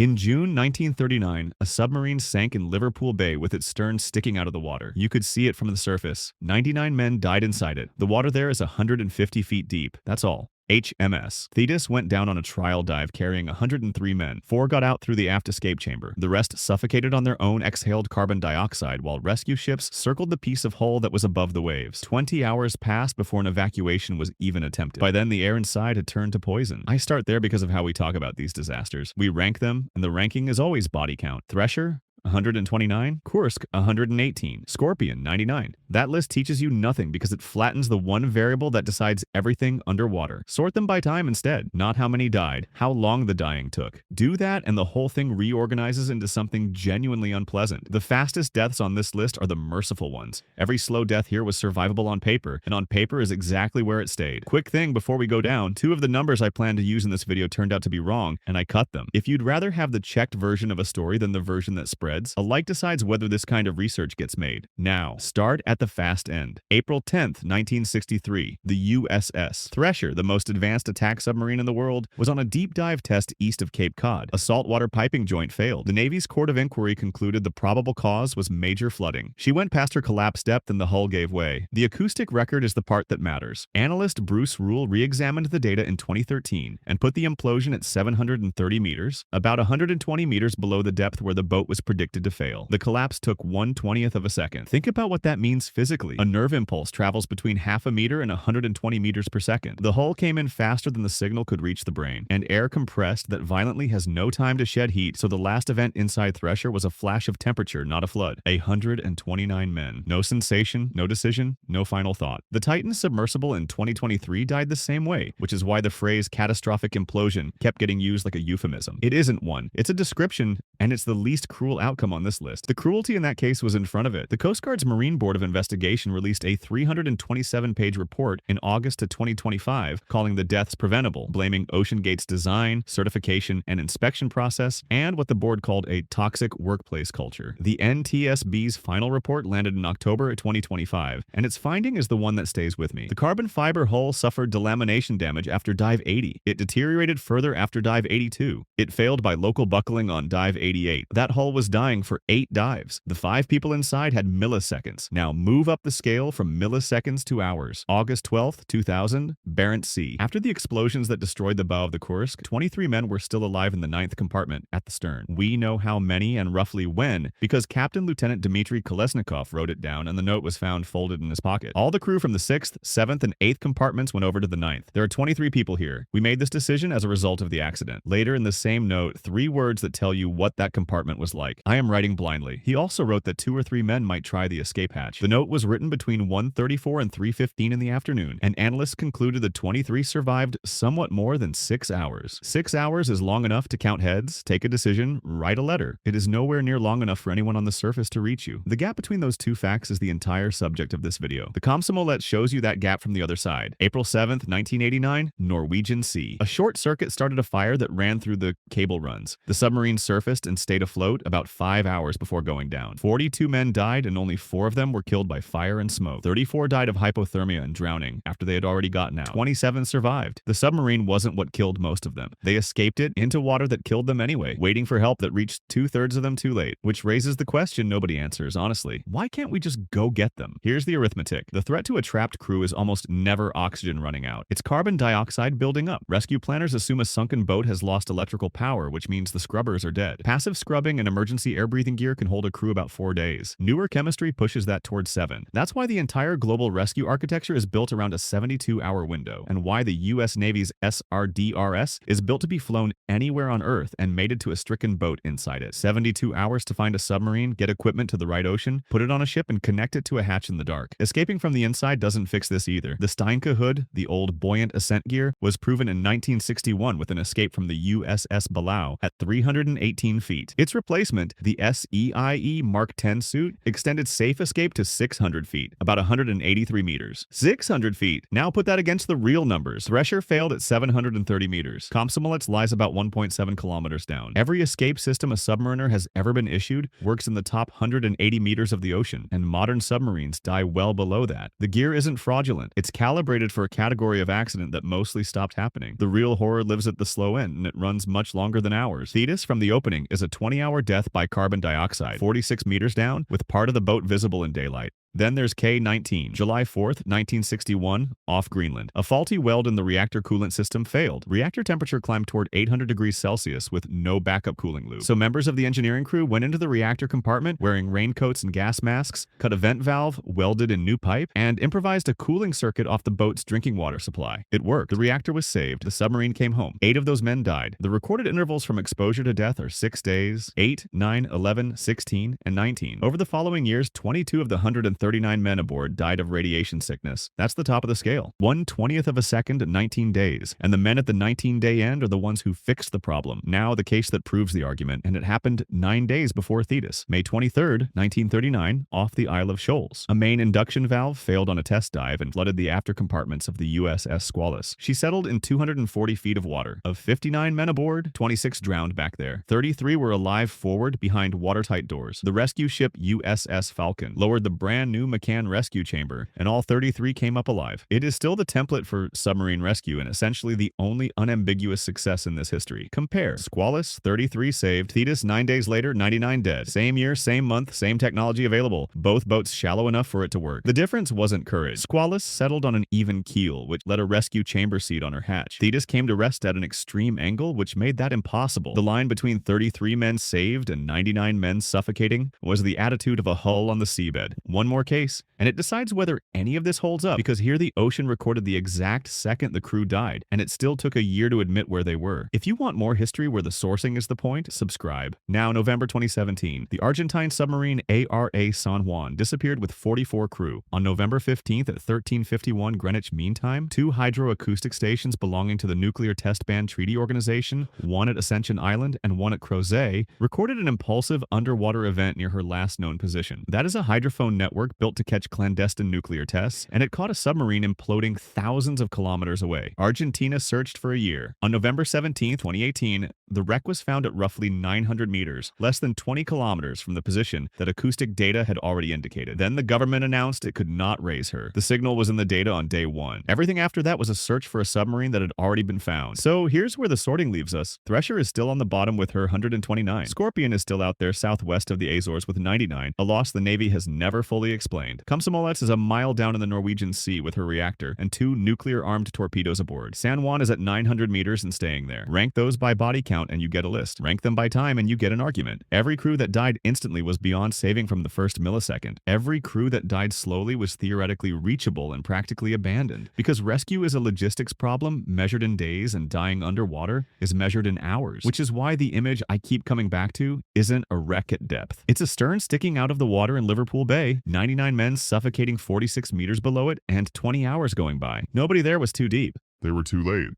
In June 1939, a submarine sank in Liverpool Bay with its stern sticking out of the water. You could see it from the surface. 99 men died inside it. The water there is 150 feet deep. That's all. HMS Thetis went down on a trial dive carrying 103 men. 4 got out through the aft escape chamber. The rest suffocated on their own exhaled carbon dioxide while rescue ships circled the piece of hull that was above the waves. 20 hours passed before an evacuation was even attempted. By then, the air inside had turned to poison. I start there because of how we talk about these disasters. We rank them, and the ranking is always body count. Thresher, 129, Kursk 118, Scorpion 99. That list teaches you nothing because it flattens the one variable that decides everything underwater. Sort them by time instead, not how many died, how long the dying took. Do that and the whole thing reorganizes into something genuinely unpleasant. The fastest deaths on this list are the merciful ones. Every slow death here was survivable on paper, and on paper is exactly where it stayed. Quick thing before we go down, 2 of the numbers I planned to use in this video turned out to be wrong, and I cut them. If you'd rather have the checked version of a story than the version that spreads, a like decides whether this kind of research gets made. Now, start at the fast end. April 10th, 1963, the USS Thresher, the most advanced attack submarine in the world, was on a deep dive test east of Cape Cod. A saltwater piping joint failed. The Navy's Court of Inquiry concluded the probable cause was major flooding. She went past her collapse depth and the hull gave way. The acoustic record is the part that matters. Analyst Bruce Rule re-examined the data in 2013 and put the implosion at 730 meters, about 120 meters below the depth where the boat was predicted to fail. The collapse took 1/20th of a second. Think about what that means physically. A nerve impulse travels between half a meter and 120 meters per second. The hull came in faster than the signal could reach the brain, and air compressed that violently has no time to shed heat, so the last event inside Thresher was a flash of temperature, not a flood. 129 men. No sensation, no decision, no final thought. The Titan submersible in 2023 died the same way, which is why the phrase catastrophic implosion kept getting used like a euphemism. It isn't one. It's a description, and it's the least cruel outcome on this list. The cruelty in that case was in front of it. The Coast Guard's Marine Board of Investigation released a 327-page report in August of 2025 calling the deaths preventable, blaming OceanGate's design, certification, and inspection process, and what the board called a toxic workplace culture. The NTSB's final report landed in October of 2025, and its finding is the one that stays with me. The carbon fiber hull suffered delamination damage after dive 80. It deteriorated further after dive 82. It failed by local buckling on dive 88. That hull was dying for 8 dives. The 5 people inside had milliseconds. Now move up the scale from milliseconds to hours. August 12th, 2000, Barents Sea. After the explosions that destroyed the bow of the Kursk, 23 men were still alive in the 9th compartment at the stern. We know how many and roughly when because Captain Lieutenant Dmitry Kolesnikov wrote it down and the note was found folded in his pocket. All the crew from the 6th, 7th, and 8th compartments went over to the 9th. There are 23 people here. We made this decision as a result of the accident. Later in the same note, 3 words that tell you what that compartment was like. I am writing blindly. He also wrote that 2 or 3 men might try the escape hatch. The note was written between 1:34 and 3:15 in the afternoon, and analysts concluded the 23 survived somewhat more than 6 hours. 6 hours is long enough to count heads, take a decision, write a letter. It is nowhere near long enough for anyone on the surface to reach you. The gap between those 2 facts is the entire subject of this video. The Komsomolets shows you that gap from the other side. April 7th, 1989, Norwegian Sea. A short circuit started a fire that ran through the cable runs. The submarine surfaced and stayed afloat about 5 hours before going down. 42 men died and only 4 of them were killed by fire and smoke. 34 died of hypothermia and drowning after they had already gotten out. 27 survived. The submarine wasn't what killed most of them. They escaped it into water that killed them anyway, waiting for help that reached 2/3 of them too late, which raises the question nobody answers, honestly. Why can't we just go get them? Here's the arithmetic. The threat to a trapped crew is almost never oxygen running out. It's carbon dioxide building up. Rescue planners assume a sunken boat has lost electrical power, which means the scrubbers are dead. Passive scrubbing and emergency air breathing gear can hold a crew about 4 days. Newer chemistry pushes that towards 7. That's why the entire global rescue architecture is built around a 72-hour window, and why the U.S. Navy's SRDRS is built to be flown anywhere on Earth and mated to a stricken boat inside it. 72 hours to find a submarine, get equipment to the right ocean, put it on a ship, and connect it to a hatch in the dark. Escaping from the inside doesn't fix this either. The Steinke hood, the old buoyant ascent gear, was proven in 1961 with an escape from the USS Balao at 318 feet. Its replacement variant, the SEIE Mark 10 suit, extended safe escape to 600 feet, about 183 meters. 600 feet! Now put that against the real numbers. Thresher failed at 730 meters. Komsomolets lies about 1.7 kilometers down. Every escape system a submariner has ever been issued works in the top 180 meters of the ocean, and modern submarines die well below that. The gear isn't fraudulent. It's calibrated for a category of accident that mostly stopped happening. The real horror lives at the slow end, and it runs much longer than ours. Thetis, from the opening, is a 20-hour death by carbon dioxide, 46 meters down, with part of the boat visible in daylight. Then there's K-19, July 4th, 1961, off Greenland. A faulty weld in the reactor coolant system failed. Reactor temperature climbed toward 800 degrees Celsius with no backup cooling loop. So members of the engineering crew went into the reactor compartment wearing raincoats and gas masks, cut a vent valve, welded in new pipe, and improvised a cooling circuit off the boat's drinking water supply. It worked. The reactor was saved. The submarine came home. 8 of those men died. The recorded intervals from exposure to death are 6 days, 8, 9, 11, 16, and 19. Over the following years, 22 of the 139 men aboard died of radiation sickness. That's the top of the scale. 1/20th of a second in 19 days. And the men at the 19-day end are the ones who fixed the problem. Now the case that proves the argument, and it happened 9 days before Thetis. May 23rd, 1939, off the Isle of Shoals. A main induction valve failed on a test dive and flooded the after compartments of the USS Squalus. She settled in 240 feet of water. Of 59 men aboard, 26 drowned back there. 33 were alive forward behind watertight doors. The rescue ship USS Falcon lowered the brand new mechanical rescue chamber, and all 33 came up alive. It is still the template for submarine rescue and essentially the only unambiguous success in this history. Compare Squalus, 33 saved, Thetis 9 days later, 99 dead. Same year, same month, same technology available. Both boats shallow enough for it to work. The difference wasn't courage. Squalus settled on an even keel, which let a rescue chamber seat on her hatch. Thetis came to rest at an extreme angle, which made that impossible. The line between 33 men saved and 99 men suffocating was the attitude of a hull on the seabed. One more case, and it decides whether any of this holds up, because here the ocean recorded the exact second the crew died, and it still took a year to admit where they were. If you want more history where the sourcing is the point, subscribe. Now, November 2017, the Argentine submarine ARA San Juan disappeared with 44 crew. On November 15th at 13:51 Greenwich Mean Time, 2 hydroacoustic stations belonging to the Nuclear Test Ban Treaty Organization, one at Ascension Island and one at Crozet, recorded an impulsive underwater event near her last known position. That is a hydrophone network built to catch clandestine nuclear tests, and it caught a submarine imploding thousands of kilometers away. Argentina searched for a year. On November 17, 2018, the wreck was found at roughly 900 meters, less than 20 kilometers from the position that acoustic data had already indicated. Then the government announced it could not raise her. The signal was in the data on day 1. Everything after that was a search for a submarine that had already been found. So here's where the sorting leaves us. Thresher is still on the bottom with her 129. Scorpion is still out there southwest of the Azores with 99, a loss the Navy has never fully explained. Komsomolets is a mile down in the Norwegian Sea with her reactor and 2 nuclear-armed torpedoes aboard. San Juan is at 900 meters and staying there. Rank those by body count and you get a list. Rank them by time and you get an argument. Every crew that died instantly was beyond saving from the first millisecond. Every crew that died slowly was theoretically reachable and practically abandoned. Because rescue is a logistics problem measured in days and dying underwater is measured in hours, which is why the image I keep coming back to isn't a wreck at depth. It's a stern sticking out of the water in Liverpool Bay, 99 men suffocating 46 meters below it, and 20 hours going by. Nobody there was too deep. They were too late.